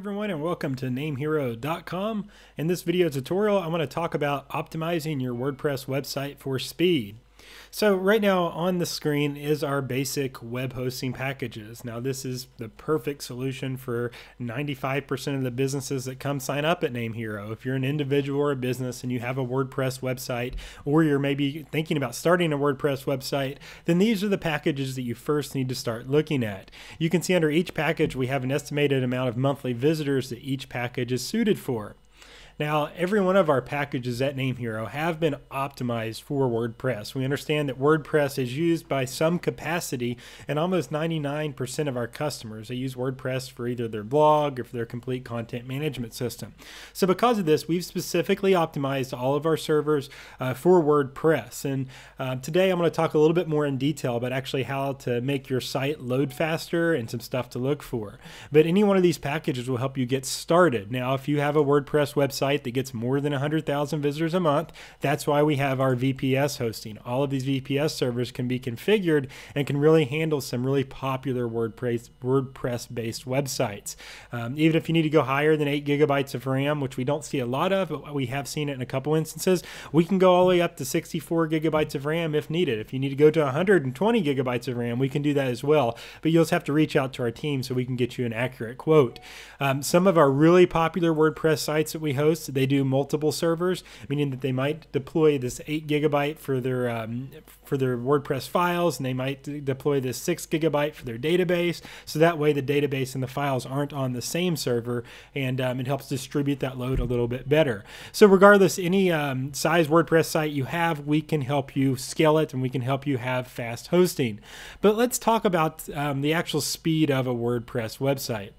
everyone, and welcome to NameHero.com. In this video tutorial, I'm going to talk about optimizing your WordPress website for speed. So right now on the screen is our basic web hosting packages. Now this is the perfect solution for 95% of the businesses that come sign up at NameHero. If you're an individual or a business and you have a WordPress website, or you're maybe thinking about starting a WordPress website, then these are the packages that you first need to start looking at. You can see under each package we have an estimated amount of monthly visitors that each package is suited for. Now, every one of our packages at NameHero have been optimized for WordPress. We understand that WordPress is used by some capacity, and almost 99% of our customers, they use WordPress for either their blog or for their complete content management system. So because of this, we've specifically optimized all of our servers for WordPress. And today I'm going to talk a little bit more in detail about actually how to make your site load faster and some stuff to look for. But any one of these packages will help you get started. Now, if you have a WordPress website that gets more than 100,000 visitors a month, that's why we have our VPS hosting. All of these VPS servers can be configured and can really handle some really popular WordPress-based websites. Even if you need to go higher than 8 gigabytes of RAM, which we don't see a lot of, but we have seen it in a couple instances, we can go all the way up to 64 gigabytes of RAM if needed. If you need to go to 120 gigabytes of RAM, we can do that as well. But you'll just have to reach out to our team so we can get you an accurate quote. Some of our really popular WordPress sites that we host, they do multiple servers, meaning that they might deploy this 8 gigabyte for their WordPress files, and they might deploy this 6 gigabyte for their database. So that way the database and the files aren't on the same server, and it helps distribute that load a little bit better. So regardless, any size WordPress site you have, we can help you scale it and we can help you have fast hosting. But let's talk about the actual speed of a WordPress website.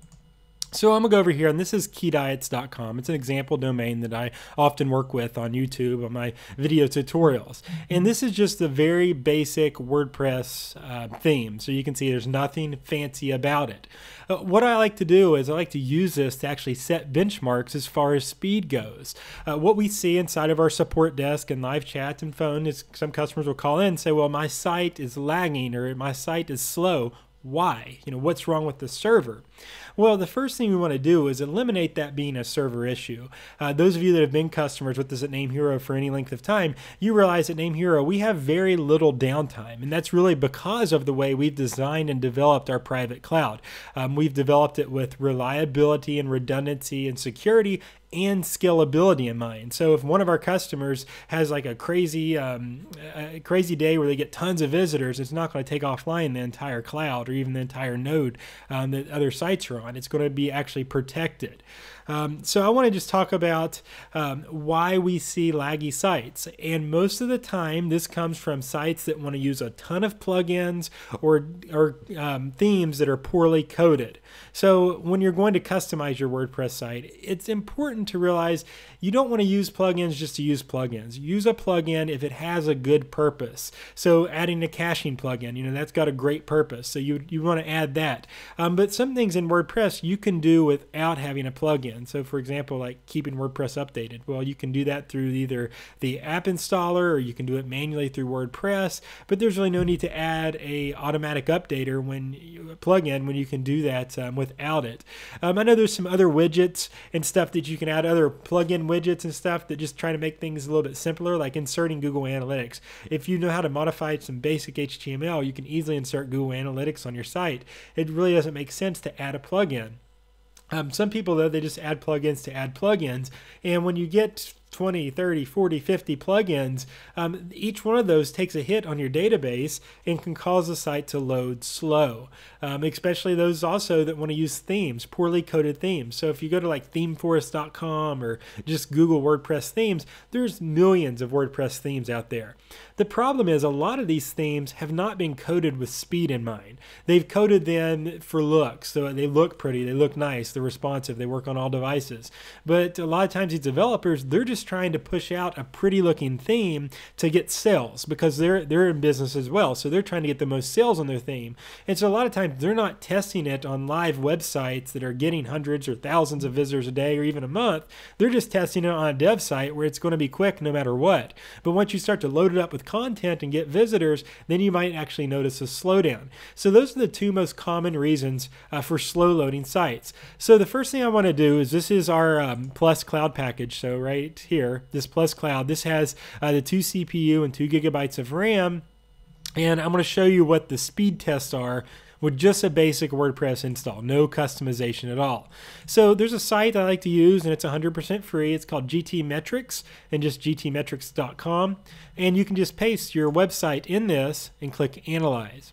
So I'm going to go over here, and this is keydiets.com. It's an example domain that I often work with on YouTube on my video tutorials. And this is just the very basic WordPress theme. So you can see there's nothing fancy about it. What I like to do is I like to use this to actually set benchmarks as far as speed goes. What we see inside of our support desk and live chat and phone is some customers will call in and say, well, my site is lagging or my site is slow. Why? What's wrong with the server? Well, the first thing we want to do is eliminate that being a server issue. Those of you that have been customers with us at NameHero for any length of time, you realize at NameHero we have very little downtime, and that's really because of the way we've designed and developed our private cloud. We've developed it with reliability and redundancy and security and scalability in mind. So if one of our customers has like a crazy day where they get tons of visitors, it's not going to take offline the entire cloud or even the entire node that other sites are on. It's going to be actually protected. So I want to just talk about why we see laggy sites. And most of the time, this comes from sites that want to use a ton of plugins or themes that are poorly coded. So when you're going to customize your WordPress site, it's important to realize you don't want to use plugins just to use plugins. Use a plugin if it has a good purpose. So adding a caching plugin, that's got a great purpose. So you want to add that. But some things in WordPress you can do without having a plugin. So for example, like keeping WordPress updated. Well, you can do that through either the app installer or you can do it manually through WordPress, but there's really no need to add a automatic updater plugin when you can do that without it. I know there's some other widgets and stuff that you can add, other plugin widgets and stuff that just try to make things a little bit simpler, like inserting Google Analytics. If you know how to modify some basic HTML, you can easily insert Google Analytics on your site. It really doesn't make sense to add a plugin. Some people, though, they just add plugins to add plugins. And when you get 20, 30, 40, 50 plugins, each one of those takes a hit on your database and can cause the site to load slow, especially those also that want to use themes, poorly coded themes. So if you go to like themeforest.com or just Google WordPress themes, there's millions of WordPress themes out there. The problem is a lot of these themes have not been coded with speed in mind. They've coded them for looks, so they look pretty, they look nice, they're responsive, they work on all devices. But a lot of times these developers, they're just just trying to push out a pretty looking theme to get sales, because they're in business as well. So they're trying to get the most sales on their theme. And so a lot of times they're not testing it on live websites that are getting hundreds or thousands of visitors a day or even a month. They're just testing it on a dev site where it's going to be quick no matter what. But once you start to load it up with content and get visitors, then you might actually notice a slowdown. So those are the two most common reasons for slow loading sites. So the first thing I want to do is, this is our Plus Cloud package. So right here, this Plus Cloud, this has the 2 CPU and 2 gigabytes of RAM. And I'm going to show you what the speed tests are with just a basic WordPress install, no customization at all. So there's a site I like to use, and it's 100% free. It's called GT Metrics, and just gtmetrics.com. And you can just paste your website in this and click Analyze.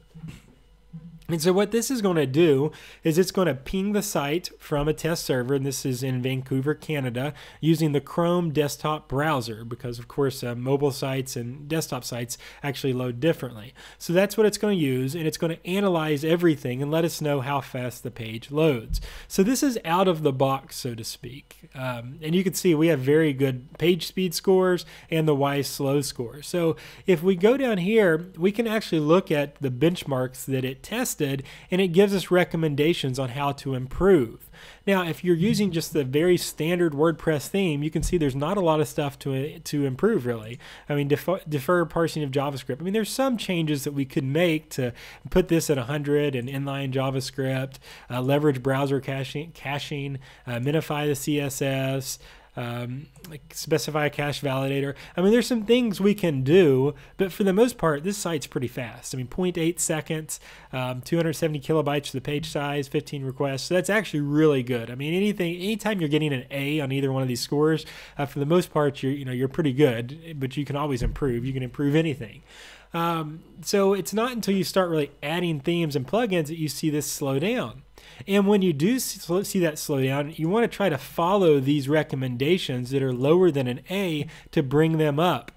And so what this is going to do is it's going to ping the site from a test server, and this is in Vancouver, Canada, using the Chrome desktop browser, because of course mobile sites and desktop sites actually load differently. So that's what it's going to use, and it's going to analyze everything and let us know how fast the page loads. So this is out of the box, so to speak. And you can see we have very good page speed scores and the Y slow score. So if we go down here, we can actually look at the benchmarks that it tested, and it gives us recommendations on how to improve. Now, if you're using just the very standard WordPress theme, you can see there's not a lot of stuff to improve, really. I mean, defer parsing of JavaScript. I mean, there's some changes that we could make to put this at 100 and inline JavaScript, leverage browser caching, minify the CSS, like specify a cache validator. I mean, there's some things we can do, but for the most part, this site's pretty fast. I mean, 0.8 seconds, 270 kilobytes for the page size, 15 requests. So that's actually really good. I mean, anytime you're getting an A on either one of these scores, for the most part, you're pretty good, but you can always improve. You can improve anything. So it's not until you start really adding themes and plugins that you see this slow down. And when you do see that slow down, you want to try to follow these recommendations that are lower than an A to bring them up.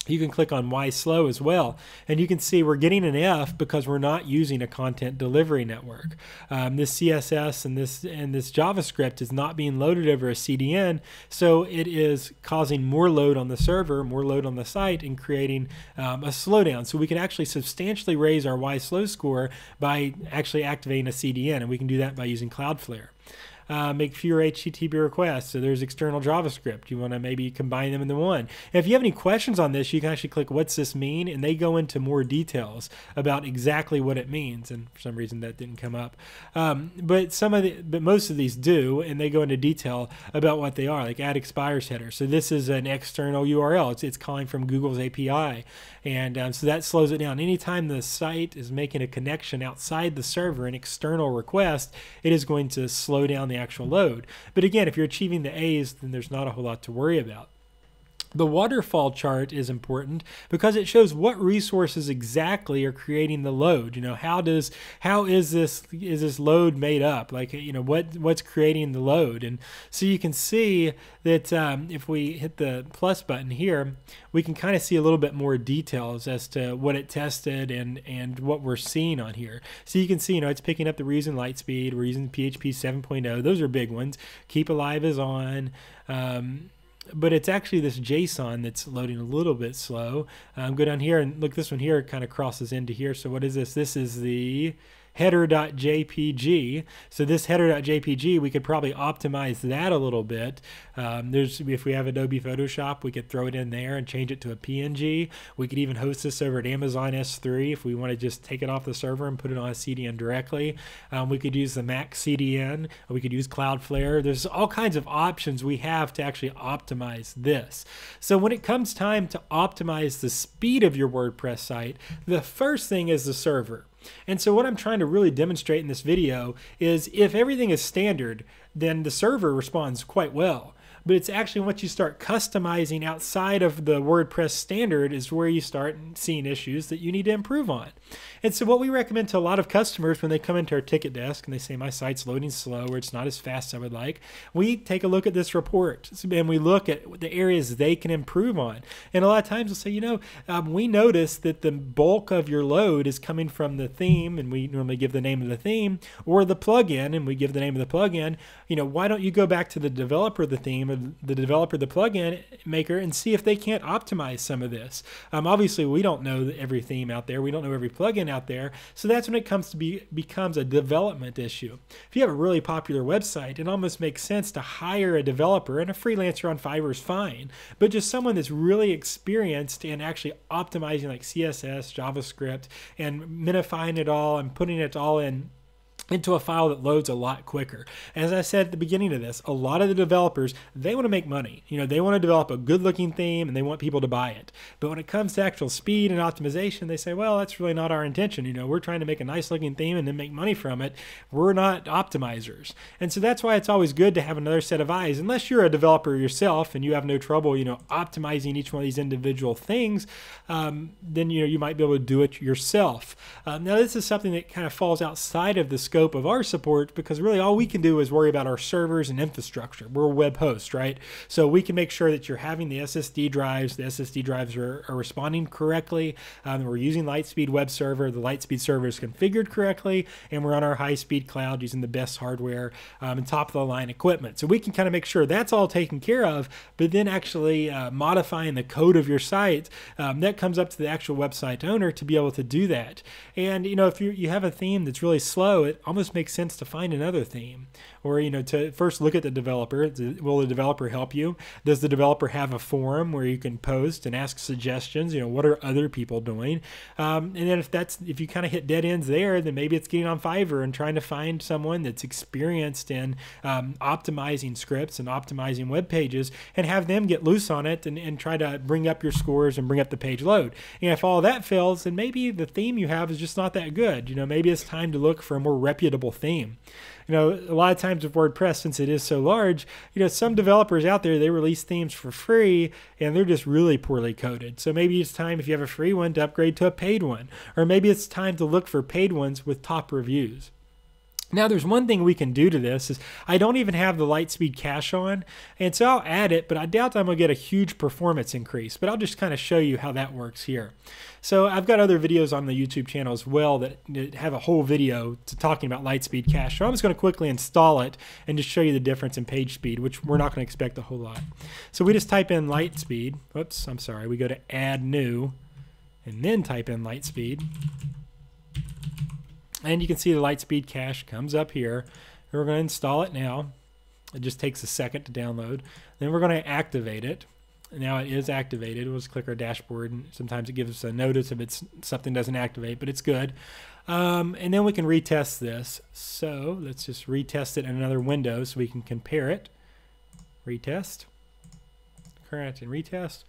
You can click on Y slow as well, and you can see we're getting an F because we're not using a content delivery network. This CSS and this JavaScript is not being loaded over a CDN, so it is causing more load on the server, more load on the site, and creating a slowdown. So we can actually substantially raise our Y slow score by actually activating a CDN, and we can do that by using Cloudflare. Make fewer HTTP requests. So there's external JavaScript. You want to maybe combine them into one. And if you have any questions on this, you can actually click "What's this mean?" and they go into more details about exactly what it means. And for some reason that didn't come up. But most of these do, and they go into detail about what they are, like add expires header. So this is an external URL. It's calling from Google's API, and so that slows it down. Anytime the site is making a connection outside the server, an external request, it is going to slow down the actual load. But again, if you're achieving the A's, then there's not a whole lot to worry about. The waterfall chart is important because it shows what resources exactly are creating the load. How is this load made up? Like, what's creating the load? And so you can see that if we hit the plus button here, we can kind of see a little bit more details as to what it tested and what we're seeing on here. So you can see, it's picking up the reason Lightspeed, we're using PHP 7.0. Those are big ones. Keep Alive is on. But it's actually this JSON that's loading a little bit slow. Go down here and look, this one here kind of crosses into here. So what is this? This is the header.jpg. So this header.jpg, we could probably optimize that a little bit. If we have Adobe Photoshop, we could throw it in there and change it to a PNG. We could even host this over at Amazon S3 if we want to just take it off the server and put it on a CDN directly. We could use the Mac CDN. We could use Cloudflare. There's all kinds of options we have to actually optimize this. So when it comes time to optimize the speed of your WordPress site, the first thing is the server. And so what I'm trying to really demonstrate in this video is if everything is standard, then the server responds quite well. But it's actually once you start customizing outside of the WordPress standard is where you start seeing issues that you need to improve on. And so what we recommend to a lot of customers when they come into our ticket desk and they say, my site's loading slow or it's not as fast as I would like, we take a look at this report and we look at the areas they can improve on. And a lot of times we'll say, we notice that the bulk of your load is coming from the theme, and we normally give the name of the theme, or the plugin, and we give the name of the plugin. Why don't you go back to the developer of the theme the developer, the plugin maker, and see if they can't optimize some of this. Obviously, we don't know every theme out there. We don't know every plugin out there. So that's when it becomes a development issue. If you have a really popular website, it almost makes sense to hire a developer, and a freelancer on Fiverr is fine. But just someone that's really experienced in actually optimizing like CSS, JavaScript, and minifying it all and putting it all into a file that loads a lot quicker. As I said at the beginning of this, a lot of the developers, they want to make money. They want to develop a good looking theme and they want people to buy it. But when it comes to actual speed and optimization, they say, well, that's really not our intention. We're trying to make a nice looking theme and then make money from it. We're not optimizers. And so that's why it's always good to have another set of eyes. Unless you're a developer yourself and you have no trouble, optimizing each one of these individual things, then, you might be able to do it yourself. Now, this is something that kind of falls outside of the scope of our support, because really all we can do is worry about our servers and infrastructure. We're a web host, right? So we can make sure that you're having the SSD drives. The SSD drives are responding correctly. We're using Lightspeed web server. The Lightspeed server is configured correctly, and we're on our high-speed cloud using the best hardware and top-of-the-line equipment. So we can kind of make sure that's all taken care of, but then actually modifying the code of your site, that comes up to the actual website owner to be able to do that. And, if you have a theme that's really slow, it almost makes sense to find another theme, or to first look at the developer. Will the developer help you? Does the developer have a forum where you can post and ask suggestions? What are other people doing? And then if you kind of hit dead ends there, then maybe it's getting on Fiverr and trying to find someone that's experienced in optimizing scripts and optimizing web pages, and have them get loose on it and try to bring up your scores and bring up the page load. And if all that fails, then maybe the theme you have is just not that good. Maybe it's time to look for a more reputable theme. A lot of times with WordPress, since it is so large, some developers out there, they release themes for free and they're just really poorly coded. So maybe it's time, if you have a free one, to upgrade to a paid one. Or maybe it's time to look for paid ones with top reviews. Now, there's one thing we can do to this is I don't even have the Lightspeed Cache on, and so I'll add it, but I doubt I'm going to get a huge performance increase, but I'll just kind of show you how that works here. So I've got other videos on the YouTube channel as well that have a whole video talking about Lightspeed Cache, so I'm just going to quickly install it and just show you the difference in page speed, which we're not going to expect a whole lot. So we just type in Lightspeed. Whoops, I'm sorry. We go to Add New, and then type in Lightspeed. And you can see the Lightspeed Cache comes up here. We're going to install it now. It just takes a second to download. Then we're going to activate it. Now it is activated. We'll just click our dashboard, and sometimes it gives us a notice if something doesn't activate, but it's good. And then we can retest this. So let's just retest it in another window so we can compare it. Retest, current, and retest.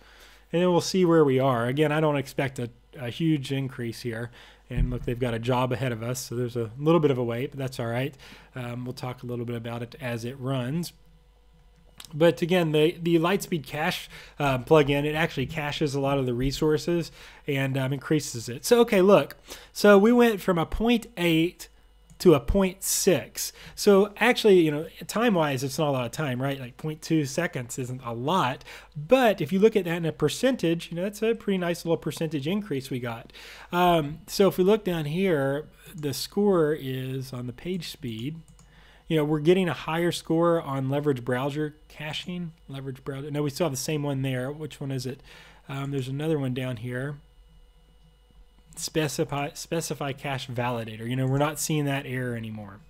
And then we'll see where we are. Again, I don't expect a huge increase here. And look, they've got a job ahead of us, so there's a little bit of a wait, but that's all right. We'll talk a little bit about it as it runs. But again, the Lightspeed Cache plugin, it actually caches a lot of the resources and increases it. So, okay, look. So we went from a 0.8 to a 0.6. So actually, time-wise, it's not a lot of time, right? Like 0.2 seconds isn't a lot. But if you look at that in a percentage, that's a pretty nice little percentage increase we got. So if we look down here, the score is on the page speed. We're getting a higher score on leverage browser caching. Leverage browser. No, we still have the same one there. Which one is it? There's another one down here. Specify cache validator. We're not seeing that error anymore.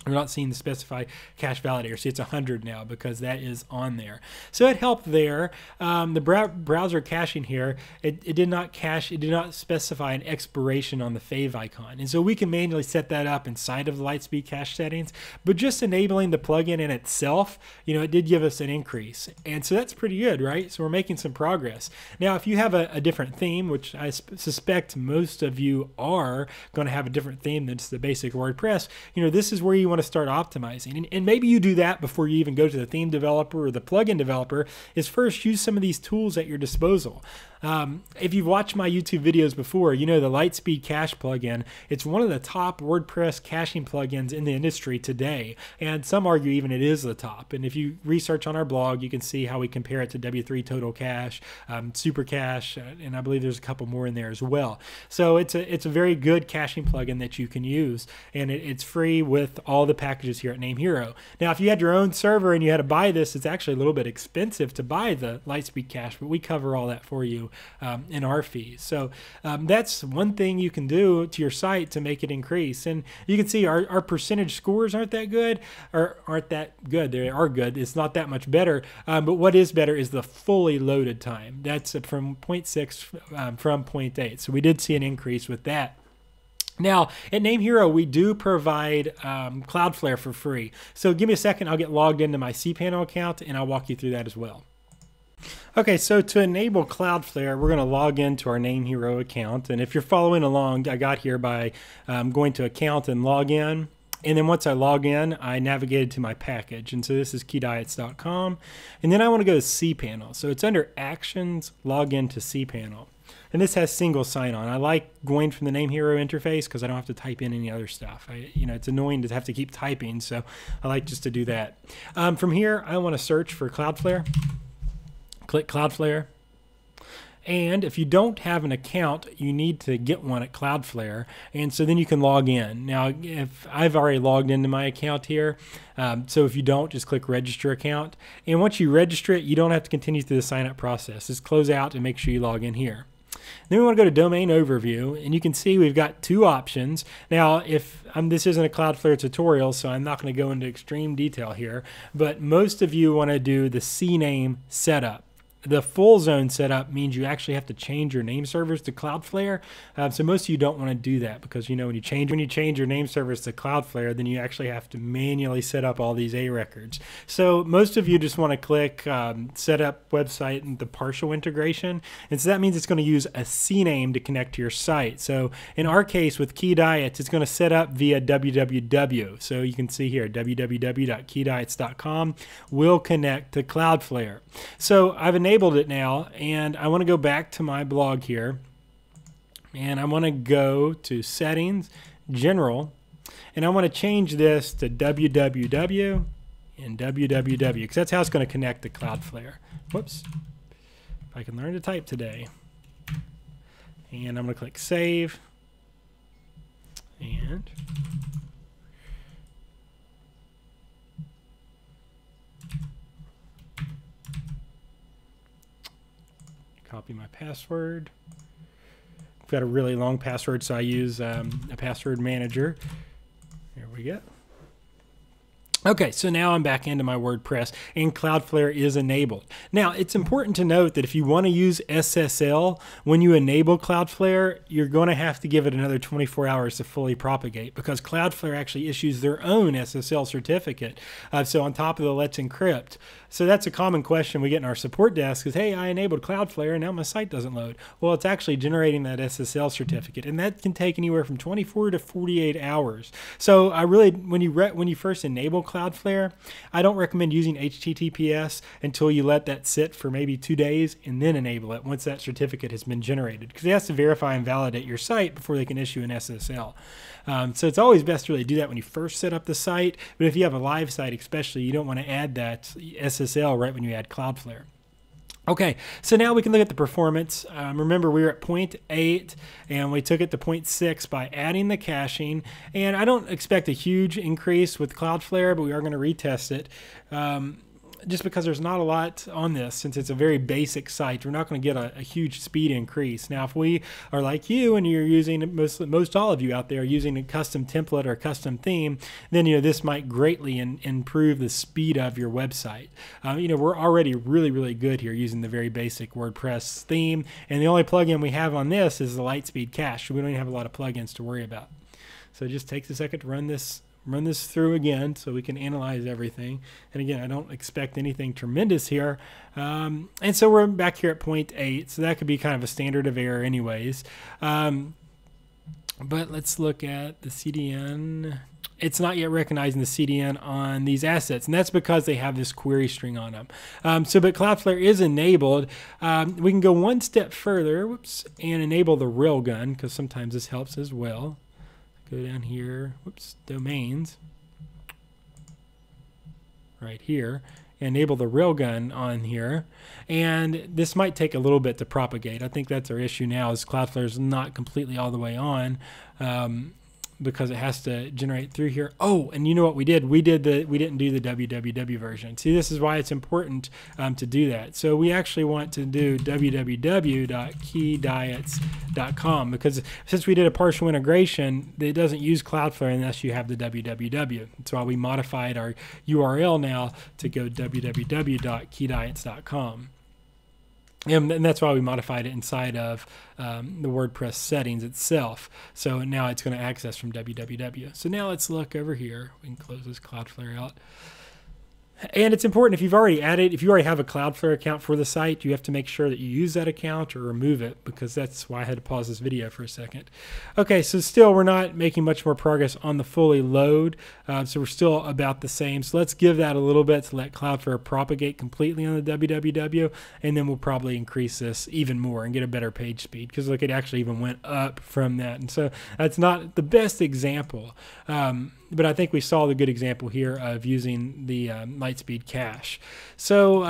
We're not seeing the specify cache validator. See, it's 100 now because that is on there. So it helped there. The browser caching here, it did not cache, it did not specify an expiration on the fave icon. And so we can manually set that up inside of the Lightspeed Cache settings, but just enabling the plugin in itself, it did give us an increase. And so that's pretty good, right? So we're making some progress. Now, if you have a different theme, which I suspect most of you are going to have a different theme than just the basic WordPress, this is where you want to start optimizing. And maybe you do that before you even go to the theme developer or the plugin developer, is first use some of these tools at your disposal. If you've watched my YouTube videos before, the Lightspeed Cache plugin, it's one of the top WordPress caching plugins in the industry today. And some argue even it is the top. And if you research on our blog, you can see how we compare it to W3 Total Cache, Super Cache, and I believe there's a couple more in there as well. So it's a very good caching plugin that you can use. And it's free with all all the packages here at NameHero. Now, if you had your own server and you had to buy this, it's actually a little bit expensive to buy the Lightspeed Cache, but we cover all that for you in our fees. So that's one thing you can do to your site to make it increase. And you can see our percentage scores aren't that good, or aren't that good. They are good. It's not that much better. But what is better is the fully loaded time. That's from 0.6 from 0.8. So we did see an increase with that. Now, at NameHero, we do provide Cloudflare for free. So give me a second. I'll get logged into my cPanel account, and I'll walk you through that as well. Okay, so to enable Cloudflare, we're going to log into our NameHero account. And if you're following along, I got here by going to Account and Log In. And then once I log in, I navigated to my package. And so this is keydiets.com. And then I want to go to cPanel. So it's under Actions, Log In to cPanel. And this has single sign-on. I like going from the NameHero interface because I don't have to type in any other stuff. It's annoying to have to keep typing, so I like just to do that. From here, I want to search for Cloudflare. Click Cloudflare. And if you don't have an account, you need to get one at Cloudflare. And so then you can log in. Now, if I've already logged into my account here, so if you don't, just click Register Account. And once you register it, you don't have to continue through the sign-up process. Just close out and make sure you log in here. Then we want to go to Domain Overview, and you can see we've got two options. Now, if this isn't a Cloudflare tutorial, so I'm not going to go into extreme detail here, but most of you want to do the CNAME setup. The full zone setup means you actually have to change your name servers to Cloudflare. So most of you don't want to do that because, when you change your name servers to Cloudflare, then you actually have to manually set up all these A records. So most of you just want to click Set Up Website and the partial integration. And so that means it's going to use a CNAME to connect to your site. So in our case with Key Diets, it's going to set up via www. So you can see here, www.keydiets.com will connect to Cloudflare. So I've enabled it now, and I want to go back to my blog here, and I want to go to Settings, General, and I want to change this to www and www, because that's how it's going to connect to Cloudflare. Whoops. If I can learn to type today. And I'm going to click Save, and copy my password. I've got a really long password, so I use a password manager. There we go. Okay, so now I'm back into my WordPress, and Cloudflare is enabled. Now, it's important to note that if you want to use SSL, when you enable Cloudflare, you're going to have to give it another 24 hours to fully propagate, because Cloudflare actually issues their own SSL certificate. So on top of the Let's Encrypt. So that's a common question we get in our support desk is, hey, I enabled Cloudflare and now my site doesn't load. Well, it's actually generating that SSL certificate, and that can take anywhere from 24 to 48 hours. So I really, when you first enable Cloudflare, I don't recommend using HTTPS until you let that sit for maybe 2 days and then enable it once that certificate has been generated, because it has to verify and validate your site before they can issue an SSL. So it's always best to really do that when you first set up the site, but if you have a live site especially, you don't want to add that SSL right when you add Cloudflare. Okay, so now we can look at the performance. Remember, we were at 0.8 and we took it to 0.6 by adding the caching, and I don't expect a huge increase with Cloudflare, but we are going to retest it. Just because there's not a lot on this, since it's a very basic site, we're not going to get a huge speed increase. Now, if we are like you and you're using, most all of you out there are using a custom template or a custom theme, then this might greatly improve the speed of your website. We're already really good here using the very basic WordPress theme, and the only plugin we have on this is the Lightspeed Cache. So we don't even have a lot of plugins to worry about. So it just takes a second to run this through again so we can analyze everything. And again, I don't expect anything tremendous here. And so we're back here at 0.8, so that could be kind of a standard of error anyways. But let's look at the CDN. It's not yet recognizing the CDN on these assets, and that's because they have this query string on them. But Cloudflare is enabled. We can go one step further, and enable the railgun, because sometimes this helps as well. Go down here, domains, right here, enable the railgun on here, and this might take a little bit to propagate. I think that's our issue now, is Cloudflare is not completely all the way on, because it has to generate through here. Oh, and you know what we did? We didn't do the www version. See, this is why it's important to do that. So we actually want to do www.keydiets.com, because since we did a partial integration, it doesn't use Cloudflare unless you have the www. That's why we modified our URL now to go www.keydiets.com. And that's why we modified it inside of the WordPress settings itself. So now it's going to access from www. So now let's look over here. We can close this Cloudflare out. And it's important, if you already have a Cloudflare account for the site, you have to make sure that you use that account or remove it, because that's why I had to pause this video for a second. Okay, so still we're not making much more progress on the fully load, so we're still about the same. So let's give that a little bit to let Cloudflare propagate completely on the www, and then we'll probably increase this even more and get a better page speed, because look, it actually even went up from that. And so that's not the best example. But I think we saw the good example here of using the Lightspeed Cache. So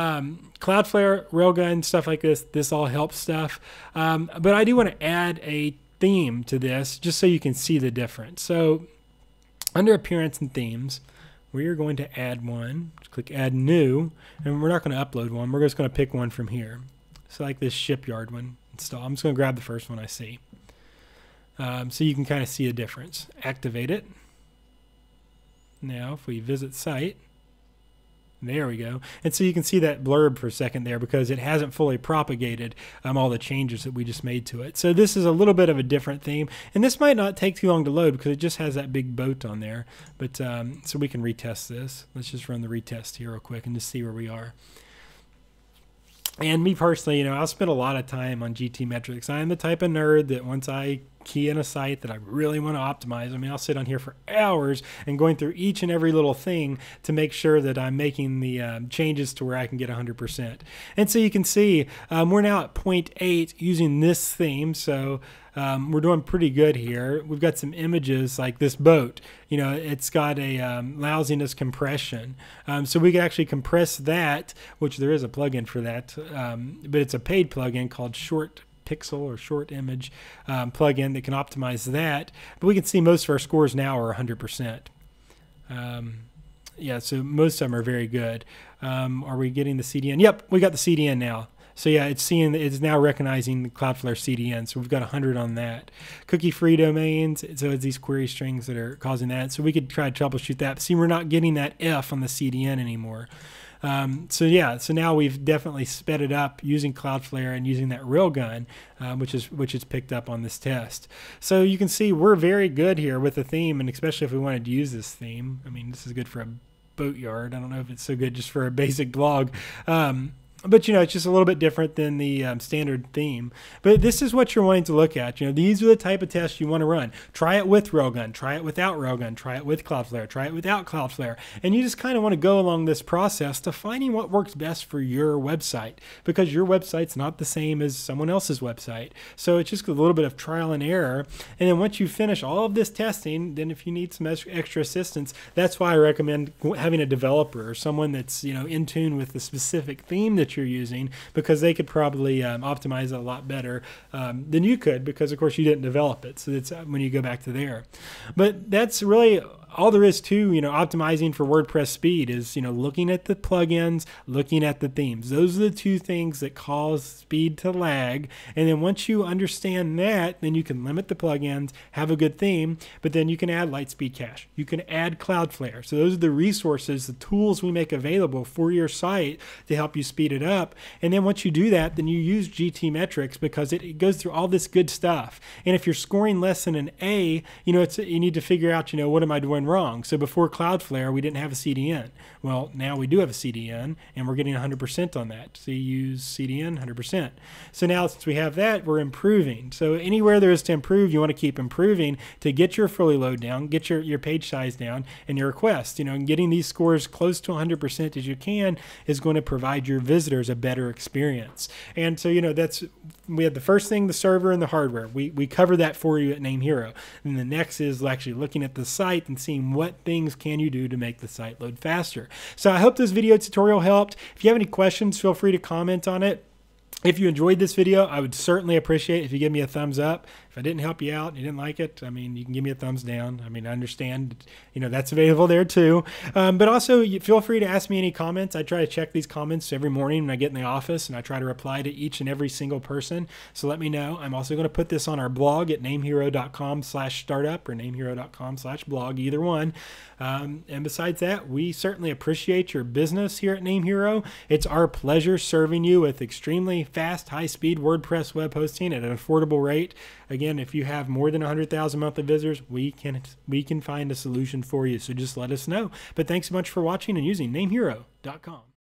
Cloudflare, Railgun, stuff like this all helps stuff. But I do want to add a theme to this just so you can see the difference. So under Appearance and Themes, we are going to add one. Just click Add New, and we're not going to upload one. We're just going to pick one from here. So like this Shipyard one. Install. I'm just going to grab the first one I see. So you can kind of see a difference. Activate it. Now, if we visit site, there we go. And so you can see that blurb for a second there because it hasn't fully propagated all the changes that we just made to it. So this is a little bit of a different theme. And this might not take too long to load because it just has that big boat on there. But so we can retest this. Let's just run the retest here real quick and just see where we are. And me personally, I'll spend a lot of time on GT metrics. I am the type of nerd that once I key in a site that I really want to optimize, I'll sit on here for hours and going through each and every little thing to make sure that I'm making the changes to where I can get 100%. And so you can see we're now at 0.8 using this theme. So we're doing pretty good here. We've got some images like this boat. It's got a lousiness compression. So we can actually compress that, which there is a plugin for that, but it's a paid plugin called Short Pixel or Short Image plugin that can optimize that. But we can see most of our scores now are 100%. Yeah, so most of them are very good. Are we getting the CDN? Yep, we got the CDN now. So yeah, it's now recognizing the Cloudflare CDN. So we've got 100 on that. Cookie-free domains. So it's these query strings that are causing that. So we could try to troubleshoot that. But see, we're not getting that F on the CDN anymore. So yeah, so now we've definitely sped it up using Cloudflare and using that Railgun, which is picked up on this test. So you can see we're very good here with the theme, and especially if we wanted to use this theme. This is good for a boatyard. I don't know if it's so good just for a basic blog. But, it's just a little bit different than the standard theme. But this is what you're wanting to look at. These are the type of tests you want to run. Try it with Railgun. Try it without Railgun. Try it with Cloudflare. Try it without Cloudflare. And you just kind of want to go along this process to finding what works best for your website, because your website's not the same as someone else's website. So it's just a little bit of trial and error. And then once you finish all of this testing, then if you need some extra assistance, that's why I recommend having a developer or someone that's in tune with the specific theme that you're using, because they could probably optimize it a lot better than you could, because of course you didn't develop it. So that's when you go back to there. But that's really all there is to optimizing for WordPress speed is looking at the plugins, looking at the themes. Those are the two things that cause speed to lag. And then once you understand that, then you can limit the plugins, have a good theme, but then you can add Lightspeed Cache. You can add Cloudflare. So those are the resources, the tools we make available for your site to help you speed it up. And then once you do that, then you use GT metrics, because it goes through all this good stuff. And if you're scoring less than an A, you need to figure out, what am I doing wrong? So before Cloudflare, we didn't have a CDN. Well, now we do have a CDN, and we're getting 100% on that. So you use CDN 100%. So now since we have that, we're improving. So anywhere there is to improve, you want to keep improving to get your fully load down, get your page size down, and your request. And getting these scores close to 100% as you can is going to provide your visitors a better experience. And so we have the first thing, the server and the hardware. We cover that for you at NameHero. And the next is actually looking at the site and seeing what things can you do to make the site load faster. So I hope this video tutorial helped. If you have any questions, feel free to comment on it. If you enjoyed this video, I would certainly appreciate if you give me a thumbs up. If I didn't help you out and you didn't like it, I mean, you can give me a thumbs down. I mean, I understand, that's available there too. But also, feel free to ask me any comments. I try to check these comments every morning when I get in the office, and I try to reply to each and every single person. So let me know. I'm also going to put this on our blog at namehero.com/startup or namehero.com/blog, either one. And besides that, we certainly appreciate your business here at NameHero. It's our pleasure serving you with extremely fast, high-speed WordPress web hosting at an affordable rate. Again, if you have more than 100,000 monthly visitors, we can find a solution for you. So just let us know. But thanks so much for watching and using NameHero.com.